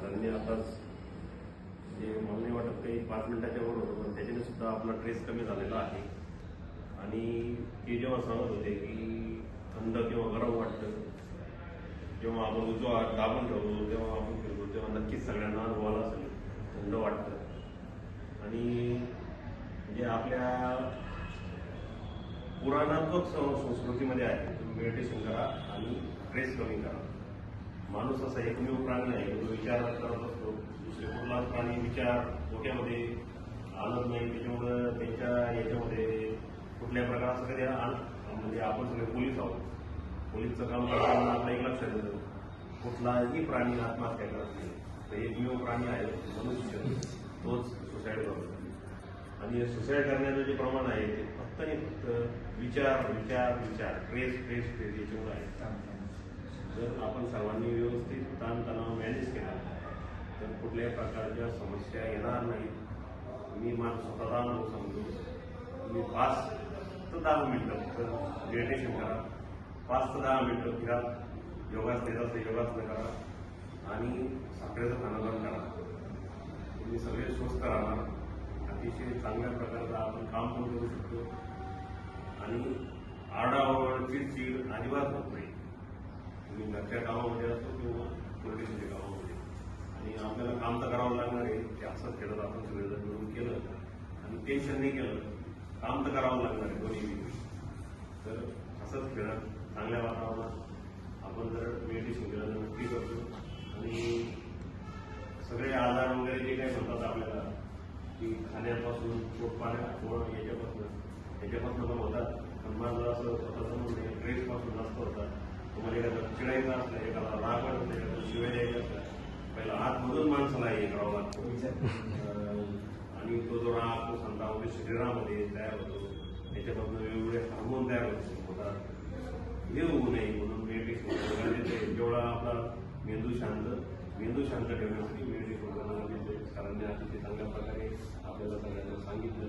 सरांनी आताच जे मला नाही वाटत काही 5 मिनिटाच्या वर होतं, पण त्याच्याने सुद्धा आपला ट्रेस कमी झालेला आहे. आणि ते जेव्हा सांगत होते की थंड किंवा गरम वाटतं, जेव्हा आपण उजवा हात दाबून ठेवतो तेव्हा आपण फिरतो तेव्हा नक्कीच सगळ्यांना अनुभवाला असेल थंड वाटतं. आणि जे आपल्या पुराणात्मक संस्कृतीमध्ये आहे, तुम्ही मेडिटेशन करा आणि ट्रेस कमी करा. माणूस असा एकमेव प्राणी आहे जो विचार करत असतो. दुसरे कुठलाच प्राणी विचार डोक्यामध्ये आणत नाही. त्याच्यामुळं त्यांच्या याच्यामध्ये कुठल्या प्रकारचं कधी म्हणजे आपण सगळे पोलीस आहोत. पोलीसचं काम करताना आपलं एक लक्षात येतं, कुठलाही प्राणी आत्महत्या करत नाही. तर एकमेव प्राणी आहे मनुष्य, तोच सुसाईड करतो. आणि सुसाईड करण्याचं जे प्रमाण आहे ते फक्त आणि फक्त विचार विचार विचार ट्रेस ट्रेस ट्रेस याच्यामुळे आहे. जर आपण सर्वांनी व्यवस्थित ताणतणाव मॅनेज केला तर कुठल्याही प्रकारच्या समस्या येणार नाहीत. मी माझा स्वतःचा अनुभव सांगतो. मी 5 ते 10 मिनिटं मेडिटेशन करा, 5 ते 10 मिनिटं फिरा, योगासनाचं योगासनं करा आणि साखरेचं खाणं बंद करा. तुम्ही सगळे स्वस्थ राहणार. अतिशय चांगल्या प्रकारचं आपण काम पण करू शकतो आणि आरडाओरड चिडचिड अजिबात होत नाही. तुम्ही घरच्या कामामध्ये असतो किंवा पोलिटिकलच्या कामामध्ये. आणि आपल्याला काम तर करावं लागणार आहे. ते असंच केलं आपण सगळेजण मिळून केलं आणि टेन्शन नाही केलं, काम तर करावं लागणार आहे दोन्ही. तर असंच खेळत चांगल्या वातावरणात आपण जर मेडिटेशन केलं तर नक्की करतो. आणि सगळे आजार वगैरे जे काही म्हणतात आपल्याला की खाण्यापासून पोटपाण्यापासून याच्यापासून पण होतात. पण माझं असं स्वतःचं म्हणजे ट्रेसपासून जास्त होतात. तुम्हाला एखादं चिडायचं असलं, एखादा राग वाटत, एखादं शिवाय द्यायचं असलं, पहिला आतमधून माणसाला हे करावं लागतं. आणि तो जो राग तो संतामध्ये शरीरामध्ये तयार होतो. त्याच्यापासून वेगवेगळे हार्मोन तयार होतात. हे होऊ नये म्हणून मेडिटेशन गरजेचं आहे. जेवढा आपला मेंदू शांत ठेवण्यासाठी मेडिटेशन करणं गरजेचं आहे. सरांनी अतिशय चांगल्या प्रकारे आपल्याला सगळ्यांना सांगितलं.